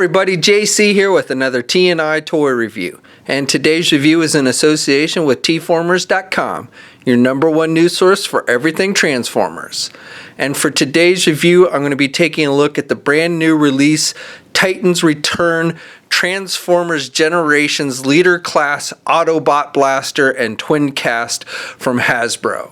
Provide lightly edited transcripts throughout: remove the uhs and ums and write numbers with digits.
everybody, JC here with another T&I toy review. And today's review is in association with tformers.com, your #1 news source for everything Transformers. And for today's review, I'm going to be taking a look at the brand new release, Titans Return Transformers Generations Leader Class Autobot Blaster and Twin Cast from Hasbro.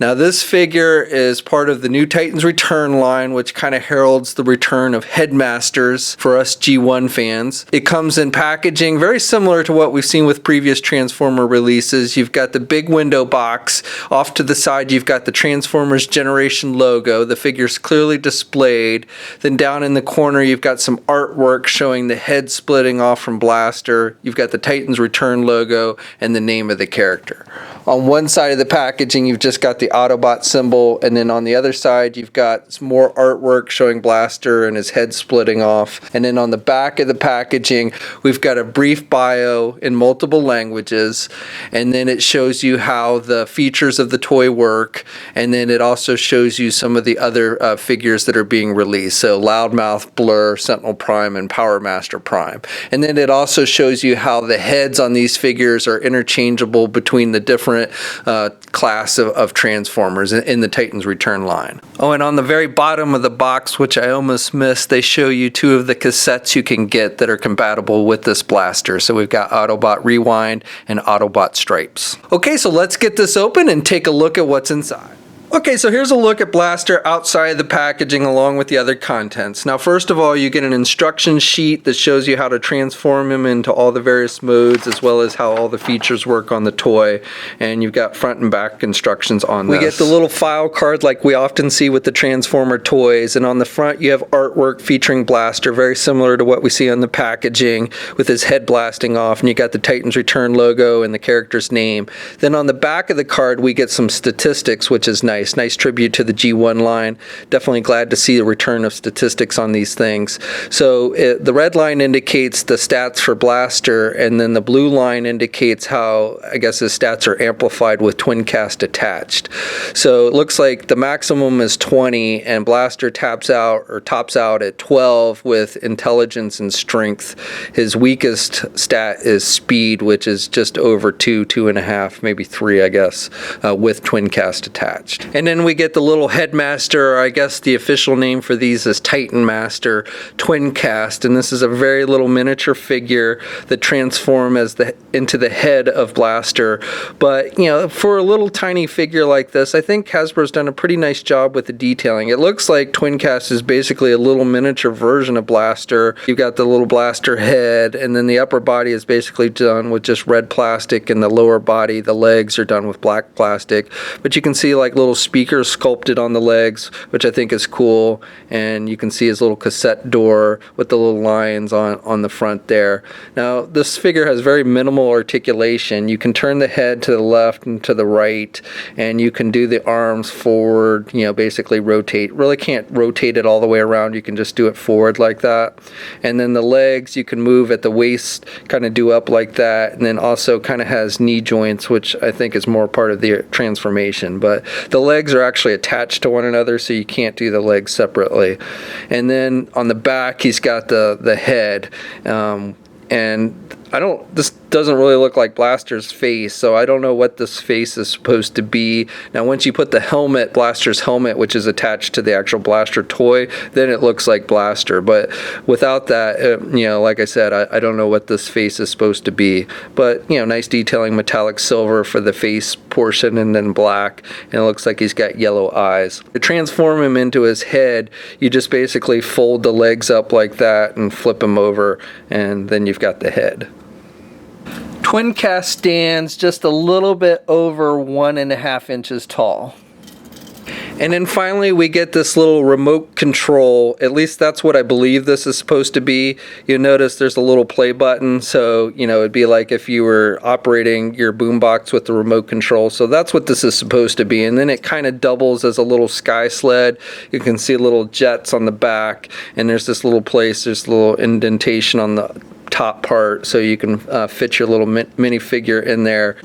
Now this figure is part of the new Titans Return line, which kind of heralds the return of Headmasters for us G1 fans. It comes in packaging very similar to what we've seen with previous Transformer releases. You've got the big window box. Off to the side you've got the Transformers Generation logo. The figure's clearly displayed. Then down in the corner you've got some artwork showing the head splitting off from Blaster. You've got the Titans Return logo and the name of the character. On one side of the packaging you've just got the Autobot symbol, and then on the other side you've got some more artwork showing Blaster and his head splitting off. And then on the back of the packaging we've got a brief bio in multiple languages, and then it shows you how the features of the toy work, and then it also shows you some of the other figures that are being released, so Loudmouth, Blur, Sentinel Prime, and Power Master Prime. And then it also shows you how the heads on these figures are interchangeable between the different class of Transformers in the Titans Return line. Oh, and on the very bottom of the box, which I almost missed, they show you 2 of the cassettes you can get that are compatible with this blaster. So we've got Autobot Rewind and Autobot Stripes. Okay, so let's get this open and take a look at what's inside. Okay, so here's a look at Blaster outside the packaging along with the other contents. Now first of all, you get an instruction sheet that shows you how to transform him into all the various modes, as well as how all the features work on the toy, and you've got front and back instructions on this. We get the little file card like we often see with the Transformer toys, and on the front you have artwork featuring Blaster, very similar to what we see on the packaging, with his head blasting off, and you got the Titans Return logo and the character's name. Then on the back of the card we get some statistics, which is nice. Nice tribute to the G1 line. Definitely glad to see the return of statistics on these things. So the red line indicates the stats for Blaster, and then the blue line indicates how, I guess, his stats are amplified with Twin Cast attached. So it looks like the maximum is 20, and Blaster tops out at 12 with intelligence and strength. His weakest stat is speed, which is just over 2, 2.5, maybe 3, I guess, with Twin Cast attached. And then we get the little Headmaster, or I guess the official name for these is Titan Master Twin Cast, and this is a very little miniature figure that transforms into the head of Blaster. But you know, for a little tiny figure like this, I think Hasbro's done a pretty nice job with the detailing. It looks like Twin Cast is basically a little miniature version of Blaster. You've got the little Blaster head, and then the upper body is basically done with just red plastic, and the lower body, the legs, are done with black plastic. But you can see like little speakers sculpted on the legs, which I think is cool, and you can see his little cassette door with the little lions on the front there. Now this figure has very minimal articulation. You can turn the head to the left and to the right, and you can do the arms forward, you know, basically rotate. Really can't rotate it all the way around, you can just do it forward like that. And then the legs you can move at the waist, kind of do up like that, and then also kind of has knee joints, which I think is more part of the transformation. But the legs are actually attached to one another, so you can't do the legs separately. And then on the back he's got the head, and this doesn't really look like Blaster's face, so I don't know what this face is supposed to be. Now once you put the helmet, Blaster's helmet, which is attached to the actual Blaster toy, then it looks like Blaster. But without that, you know, like I said, I don't know what this face is supposed to be. But you know, nice detailing, metallic silver for the face portion, and then black, and it looks like he's got yellow eyes. To transform him into his head, you just basically fold the legs up like that and flip him over, and then you've got the head. Twin Cast stands just a little bit over 1.5 inches tall. And then finally we get this little remote control. At least that's what I believe this is supposed to be. You'll notice there's a little play button, so you know, it'd be like if you were operating your boombox with the remote control. So that's what this is supposed to be. And then it kind of doubles as a little sky sled. You can see little jets on the back, and there's this little place, there's a little indentation on the top part, so you can fit your little minifigure in there.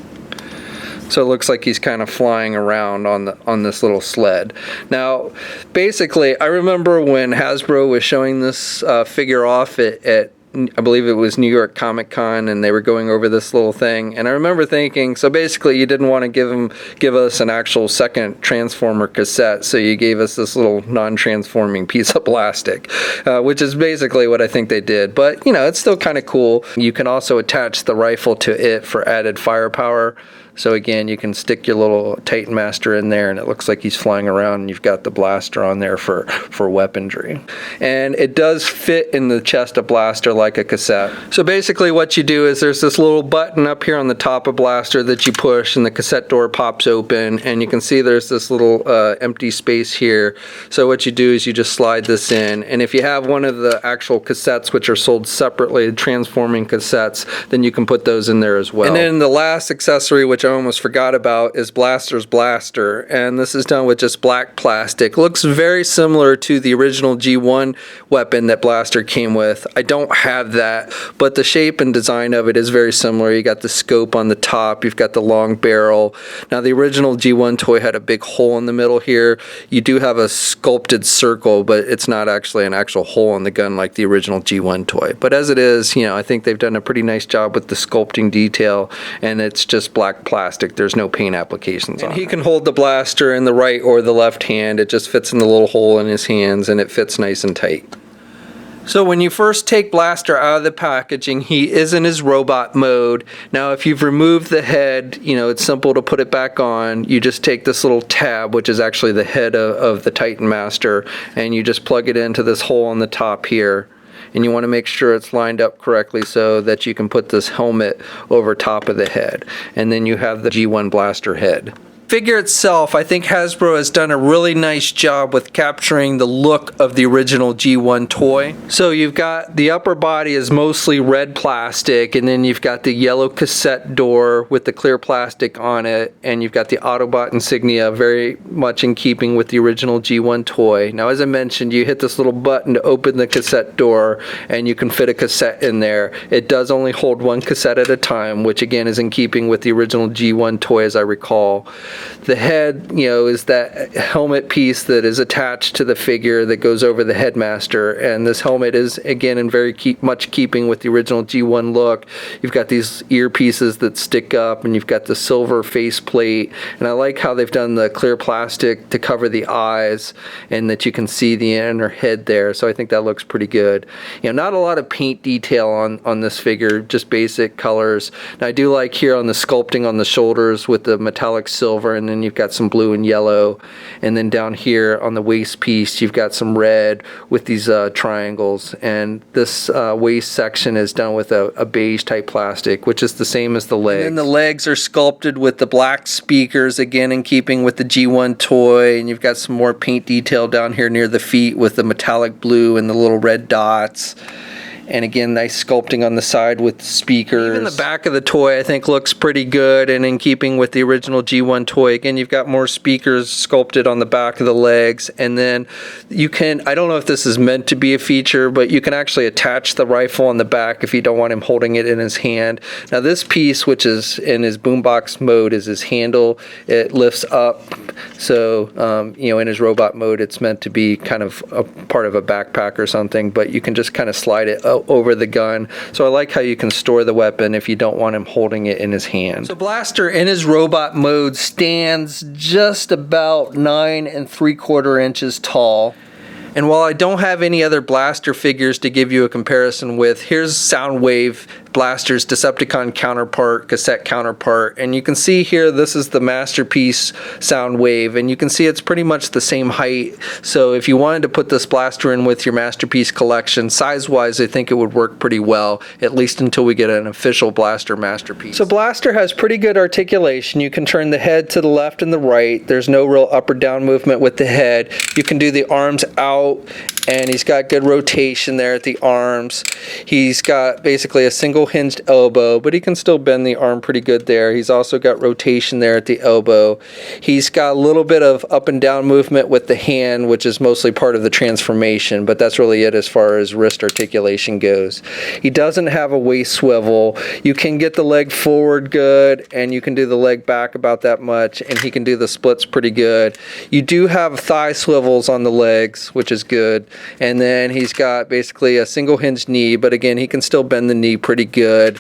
So it looks like he's kind of flying around on this little sled. Now, basically, I remember when Hasbro was showing this figure off at I believe it was New York Comic Con, and they were going over this little thing. And I remember thinking, so basically you didn't want to give us an actual second Transformer cassette, so you gave us this little non-transforming piece of plastic, which is basically what I think they did. But, you know, it's still kind of cool. You can also attach the rifle to it for added firepower. So again, you can stick your little Titan Master in there, and it looks like he's flying around, and you've got the blaster on there for weaponry. And it does fit in the chest of blaster like a cassette. So basically what you do is there's this little button up here on the top of blaster that you push, and the cassette door pops open, and you can see there's this little empty space here. So what you do is you just slide this in, and if you have one of the actual cassettes which are sold separately, transforming cassettes, then you can put those in there as well. And then the last accessory, which I almost forgot about, is Blaster's blaster, and this is done with just black plastic. Looks very similar to the original G1 weapon that Blaster came with. I don't have that, but the shape and design of it is very similar. You got the scope on the top, you've got the long barrel. Now the original G1 toy had a big hole in the middle here. You do have a sculpted circle, but it's not actually an actual hole in the gun like the original G1 toy. But as it is, you know, I think they've done a pretty nice job with the sculpting detail, and it's just black plastic. There's no paint applications on it. He can hold the blaster in the right or the left hand. It just fits in the little hole in his hands, and it fits nice and tight. So when you first take Blaster out of the packaging, he is in his robot mode. Now if you've removed the head, you know, it's simple to put it back on. You just take this little tab, which is actually the head of the Titan Master, and you just plug it into this hole on the top here. And you want to make sure it's lined up correctly so that you can put this helmet over top of the head. And then you have the G1 Blaster head. Figure itself, I think Hasbro has done a really nice job with capturing the look of the original G1 toy. So you've got the upper body is mostly red plastic, and then you've got the yellow cassette door with the clear plastic on it, and you've got the Autobot insignia, very much in keeping with the original G1 toy. Now as I mentioned, you hit this little button to open the cassette door, and you can fit a cassette in there. It does only hold one cassette at a time, which again is in keeping with the original G1 toy as I recall. The head, you know, is that helmet piece that is attached to the figure that goes over the headmaster, and this helmet is again in very much keeping with the original G1 look. You've got these earpieces that stick up, and you've got the silver faceplate, and I like how they've done the clear plastic to cover the eyes and that you can see the inner head there, so I think that looks pretty good. You know, not a lot of paint detail on this figure, just basic colors. Now I do like here on the sculpting on the shoulders with the metallic silver, and then you've got some blue and yellow, and then down here on the waist piece you've got some red with these triangles, and this waist section is done with a beige type plastic, which is the same as the legs. And then the legs are sculpted with the black speakers, again in keeping with the G1 toy, and you've got some more paint detail down here near the feet with the metallic blue and the little red dots. And again, nice sculpting on the side with speakers. Even the back of the toy I think looks pretty good and in keeping with the original G1 toy. Again, you've got more speakers sculpted on the back of the legs, and then you can, I don't know if this is meant to be a feature, but you can actually attach the rifle on the back if you don't want him holding it in his hand. Now this piece, which is in his boombox mode, is his handle. It lifts up, so you know, in his robot mode it's meant to be kind of a part of a backpack or something, but you can just kind of slide it over the gun. So I like how you can store the weapon if you don't want him holding it in his hand. So Blaster in his robot mode stands just about 9 3/4 inches tall. And while I don't have any other Blaster figures to give you a comparison with, here's Soundwave, Blaster's Decepticon counterpart, cassette counterpart, and you can see here this is the Masterpiece Soundwave, and you can see it's pretty much the same height. So if you wanted to put this Blaster in with your Masterpiece collection, size-wise I think it would work pretty well, at least until we get an official Blaster Masterpiece. So Blaster has pretty good articulation. You can turn the head to the left and the right. There's no real up or down movement with the head. You can do the arms out out, and he's got good rotation there at the arms. He's got basically a single hinged elbow, but he can still bend the arm pretty good there. He's also got rotation there at the elbow. He's got a little bit of up and down movement with the hand, which is mostly part of the transformation, but that's really it as far as wrist articulation goes. He doesn't have a waist swivel. You can get the leg forward good, and you can do the leg back about that much, and he can do the splits pretty good. You do have thigh swivels on the legs, which is good. And then he's got basically a single hinged knee, but again, he can still bend the knee pretty good.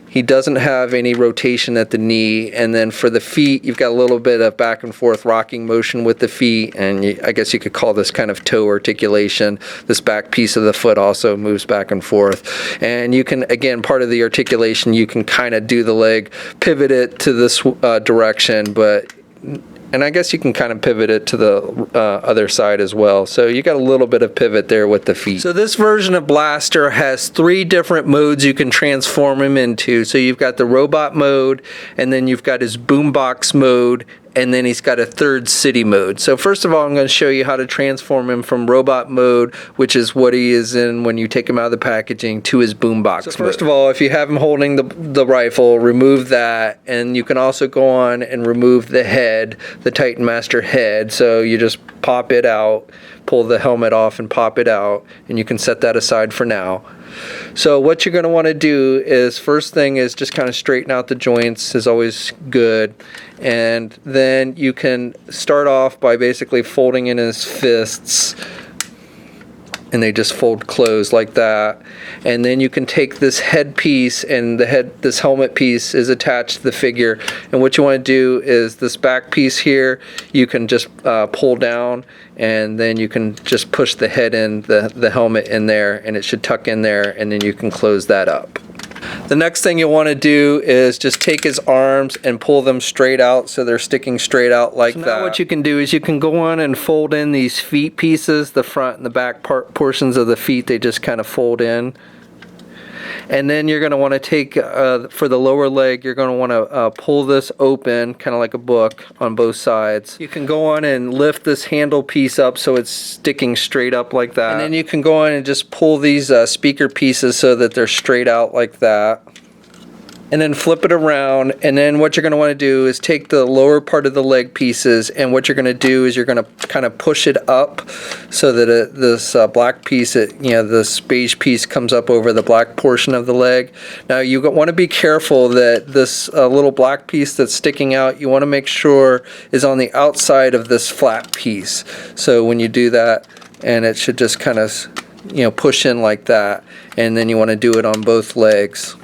He doesn't have any rotation at the knee. And then for the feet, you've got a little bit of back and forth rocking motion with the feet, and I guess you could call this kind of toe articulation. This back piece of the foot also moves back and forth. And you can, again, part of the articulation, you can kind of do the leg, pivot it to this direction, and I guess you can kind of pivot it to the other side as well. So you got a little bit of pivot there with the feet. So this version of Blaster has 3 different modes you can transform him into. So you've got the robot mode, and then you've got his boombox mode, and then he's got a third city mode. So first of all, I'm going to show you how to transform him from robot mode, which is what he is in when you take him out of the packaging, to his boombox mode. First of all, if you have him holding the rifle, remove that, and you can also go on and remove the head, the Titan Master head. So you just pop it out, pull the helmet off and pop it out, and you can set that aside for now. So what you're going to want to do is, first thing is just kind of straighten out the joints, is always good. And then you can start off by basically folding in his fists, and they just fold closed like that. And then you can take this head piece, and this helmet piece is attached to the figure. And what you want to do is this back piece here, you can just pull down, and then you can just push the head in, the helmet in there, and it should tuck in there, and then you can close that up. The next thing you want to do is just take his arms and pull them straight out so they're sticking straight out like that. Now what you can do is you can go on and fold in these feet pieces, the front and the back portions of the feet, they just kind of fold in. And then you're going to want to take, for the lower leg, you're going to want to pull this open, kind of like a book, on both sides. You can go on and lift this handle piece up so it's sticking straight up like that. And then you can go on and just pull these speaker pieces so that they're straight out like that. And then flip it around, and then what you're going to want to do is take the lower part of the leg pieces, and what you're going to do is you're going to kind of push it up so that this black piece, this beige piece comes up over the black portion of the leg. Now you want to be careful that this little black piece that's sticking out, you want to make sure is on the outside of this flat piece. So when you do that, and it should just kind of push in like that, and then you want to do it on both legs.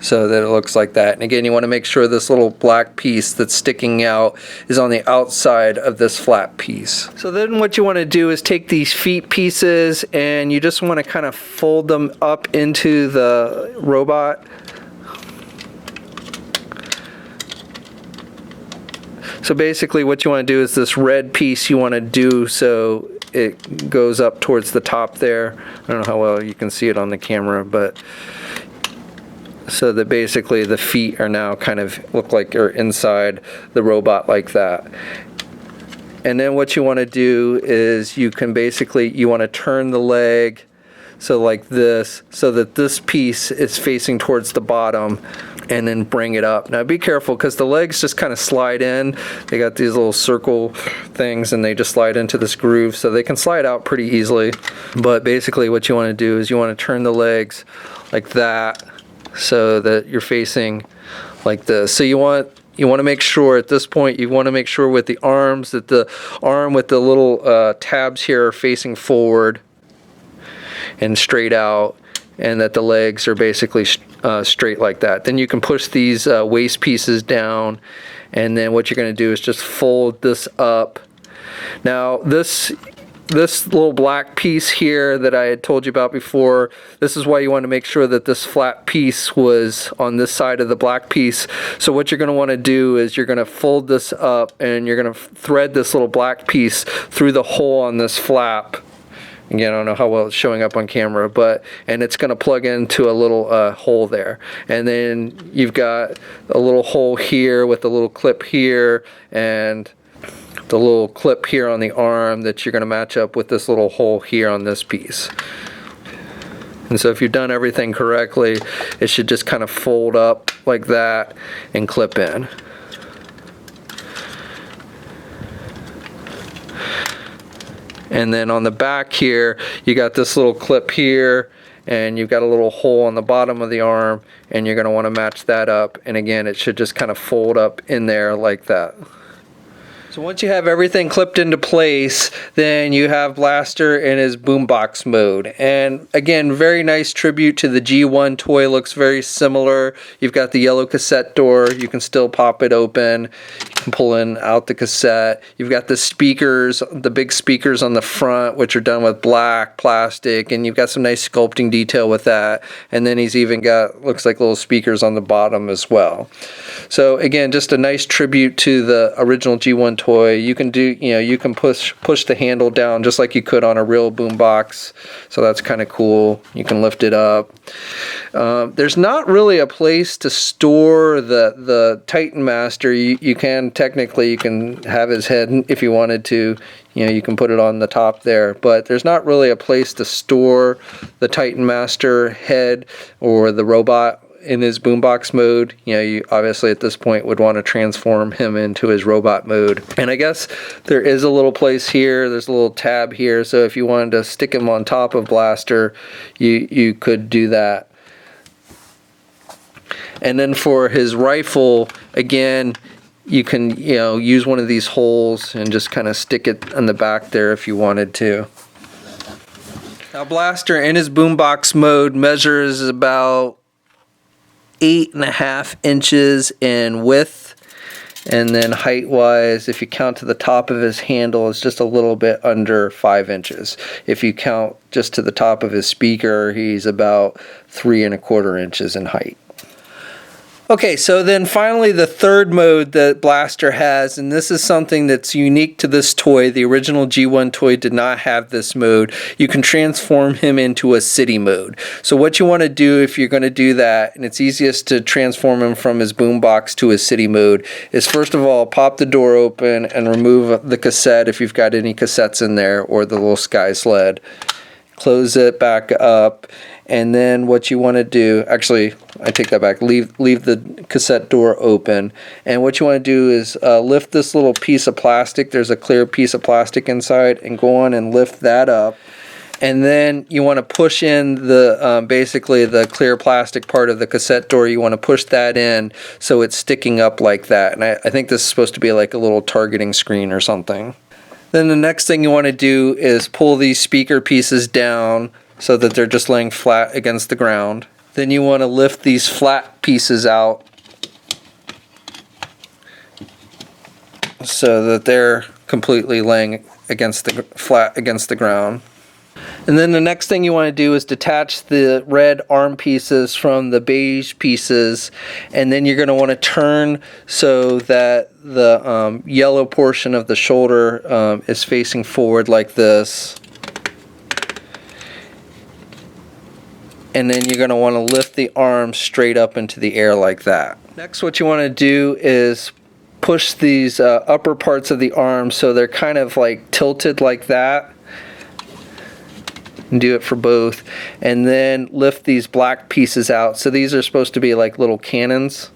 So that it looks like that. And again, you want to make sure this little black piece that's sticking out is on the outside of this flat piece. So then what you want to do is take these feet pieces, and you just want to kind of fold them up into the robot. So basically what you want to do is this red piece you want to do so it goes up towards the top there. I don't know how well you can see it on the camera, but so that basically the feet are now kind of look like they're inside the robot like that. And then what you want to do is you want to turn the leg so like this, so that this piece is facing towards the bottom, and then bring it up. Now be careful, because the legs just kind of slide in. They got these little circle things, and they just slide into this groove, so they can slide out pretty easily. But basically what you want to do is you want to turn the legs like that, so that you're facing like this. So you want to make sure at this point, you want to make sure with the arms that the arm with the little tabs here are facing forward and straight out, and that the legs are basically straight like that. Then you can push these waist pieces down, and then what you're going to do is just fold this up. Now this little black piece here that I had told you about before, this is why you want to make sure that this flat piece was on this side of the black piece. So what you're going to want to do is you're going to fold this up, and you're going to thread this little black piece through the hole on this flap, Again, I don't know how well it's showing up on camera, and it's going to plug into a little hole there. And then you've got a little hole here with a little clip here, and the little clip here on the arm that you're going to match up with this little hole here on this piece. And so if you've done everything correctly, it should just kind of fold up like that and clip in. And then on the back here, you got this little clip here, and you've got a little hole on the bottom of the arm, and you're going to want to match that up. And again, it should just kind of fold up in there like that. So once you have everything clipped into place, then you have Blaster in his boombox mode. And again, very nice tribute to the G1 toy, looks very similar. You've got the yellow cassette door, you can still pop it open, you can pull in out the cassette. You've got the speakers, the big speakers on the front, which are done with black plastic, and you've got some nice sculpting detail with that. And then he's even got, looks like little speakers on the bottom as well. So again, just a nice tribute to the original G1 toy. You can do, you can push the handle down just like you could on a real boombox. So that's kind of cool. You can lift it up. There's not really a place to store the Titan Master. You can technically, you can have his head if you wanted to. You can put it on the top there, but there's not really a place to store the Titan Master head or the robot in his boombox mode. You obviously at this point would want to transform him into his robot mode. And I guess there is a little place here, there's a little tab here, so if you wanted to stick him on top of Blaster, you could do that. And then for his rifle, again, you can use one of these holes and just kind of stick it on the back there if you wanted to. Now Blaster in his boombox mode measures about 8.5 inches in width, and then height wise, if you count to the top of his handle, it's just a little bit under 5 inches. If you count just to the top of his speaker, he's about 3.25 inches in height. Okay, so then finally the third mode that Blaster has, and this is something that's unique to this toy. The original G1 toy did not have this mode. You can transform him into a city mode. So what you want to do if you're going to do that, and it's easiest to transform him from his boombox to his city mode, is first of all pop the door open and remove the cassette if you've got any cassettes in there, or the little sky sled. Close it back up. And then what you want to do, actually, I take that back, leave the cassette door open. And what you want to do is lift this little piece of plastic. There's a clear piece of plastic inside, and go on and lift that up. And then you want to push in the basically the clear plastic part of the cassette door. You want to push that in so it's sticking up like that. And I think this is supposed to be like a little targeting screen or something. Then the next thing you want to do is pull these speaker pieces down so that they're just laying flat against the ground. Then you want to lift these flat pieces out so that they're completely laying flat against the ground. And then the next thing you want to do is detach the red arm pieces from the beige pieces, and then you're going to want to turn so that the yellow portion of the shoulder is facing forward like this. And then you're going to want to lift the arm straight up into the air like that. Next, what you want to do is push these upper parts of the arm so they're kind of like tilted like that. And do it for both. And then lift these black pieces out. So these are supposed to be like little cannons.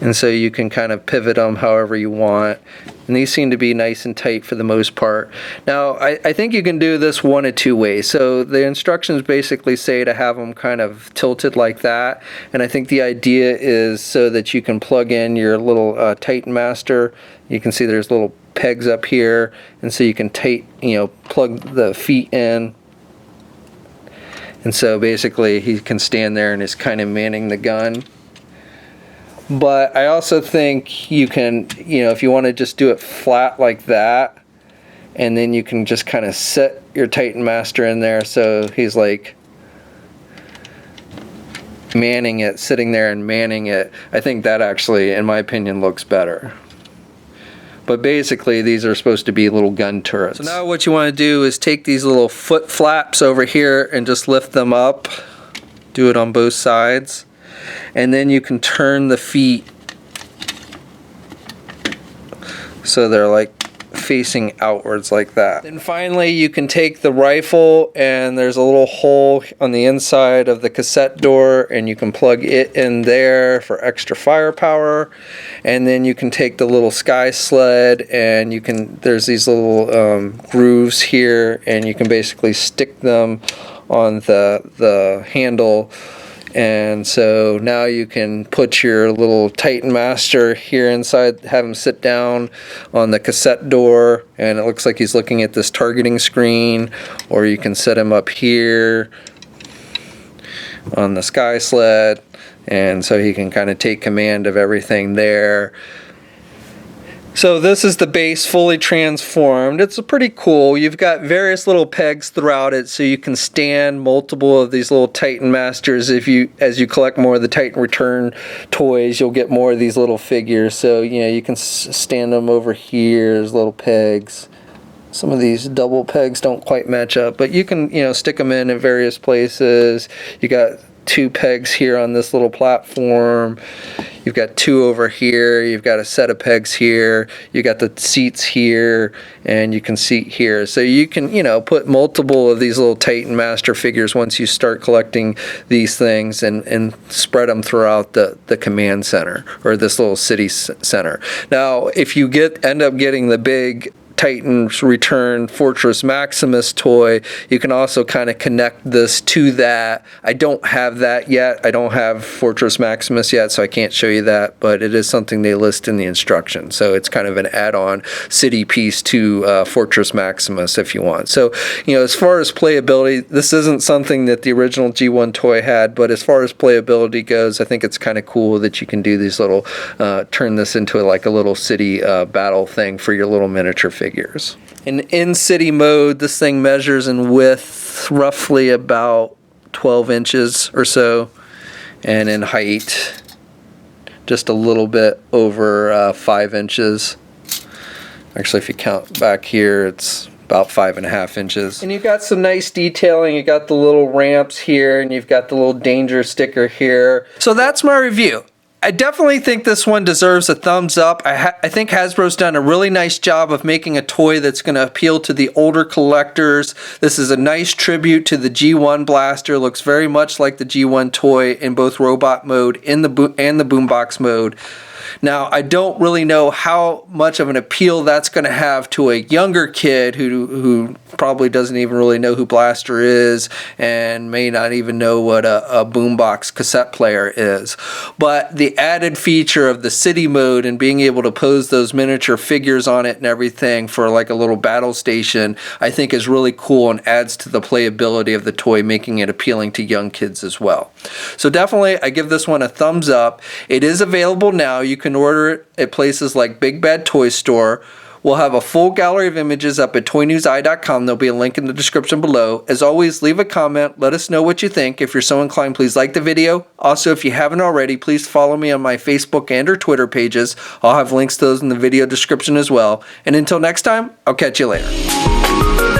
And so you can kind of pivot them however you want. And these seem to be nice and tight for the most part. Now, I think you can do this one of two ways. So the instructions basically say to have them kind of tilted like that. And I think the idea is so that you can plug in your little Titan Master. You can see there's little pegs up here. And so you can plug the feet in. And so basically he can stand there and is kind of manning the gun. But I also think you can, if you want to just do it flat like that, and then you can just kind of set your Titan Master in there so he's like manning it, sitting there and manning it. I think that actually, in my opinion, looks better. But basically these are supposed to be little gun turrets. So now what you want to do is take these little foot flaps over here and just lift them up. Do it on both sides. And then you can turn the feet so they're like facing outwards like that. Then finally you can take the rifle, and there's a little hole on the inside of the cassette door, and you can plug it in there for extra firepower. And then you can take the little sky sled, and you can, there's these little grooves here, and you can basically stick them on the handle. And so now you can put your little Titan Master here inside, have him sit down on the cassette door, and it looks like he's looking at this targeting screen, or you can set him up here on the sky sled, and so he can kind of take command of everything there. So this is the base fully transformed. It's pretty cool. You've got various little pegs throughout it, so you can stand multiple of these little Titan Masters. As you collect more of the Titan Return toys, you'll get more of these little figures. So you can stand them over here as little pegs. Some of these double pegs don't quite match up, but you can stick them in various places. You got 2 pegs here on this little platform. You've got 2 over here. You've got a set of pegs here. You got the seats here, and you can seat here. So you can, put multiple of these little Titan Master figures once you start collecting these things, and spread them throughout the command center, or this little city center. Now, if you end up getting the big Titan's Return Fortress Maximus toy, you can also kind of connect this to that. I don't have that yet. I don't have Fortress Maximus yet, so I can't show you that, but it is something they list in the instructions. So it's kind of an add-on city piece to Fortress Maximus if you want. So, as far as playability, this isn't something that the original G1 toy had, but as far as playability goes, I think it's kind of cool that you can do these little, turn this into like a little city battle thing for your little miniature figures. In city mode, this thing measures in width roughly about 12 inches or so, and in height just a little bit over 5 inches. Actually, if you count back here, it's about 5.5 inches. And you've got some nice detailing. You got the little ramps here, and you've got the little danger sticker here. So that's my review. I definitely think this one deserves a thumbs up. I think Hasbro's done a really nice job of making a toy that's going to appeal to the older collectors. This is a nice tribute to the G1 blaster. Looks very much like the G1 toy in both robot mode and the boombox mode. Now, I don't really know how much of an appeal that's going to have to a younger kid who probably doesn't even really know who Blaster is and may not even know what a boombox cassette player is. But the added feature of the city mode and being able to pose those miniature figures on it and everything for like a little battle station, I think is really cool and adds to the playability of the toy, making it appealing to young kids as well. So definitely, I give this one a thumbs up. It is available now. You can order it at places like Big Bad Toy Store. We'll have a full gallery of images up at toynewseye.com. There'll be a link in the description below. As always, leave a comment. Let us know what you think. If you're so inclined, please like the video. Also, if you haven't already, please follow me on my Facebook and or Twitter pages. I'll have links to those in the video description as well. And until next time, I'll catch you later.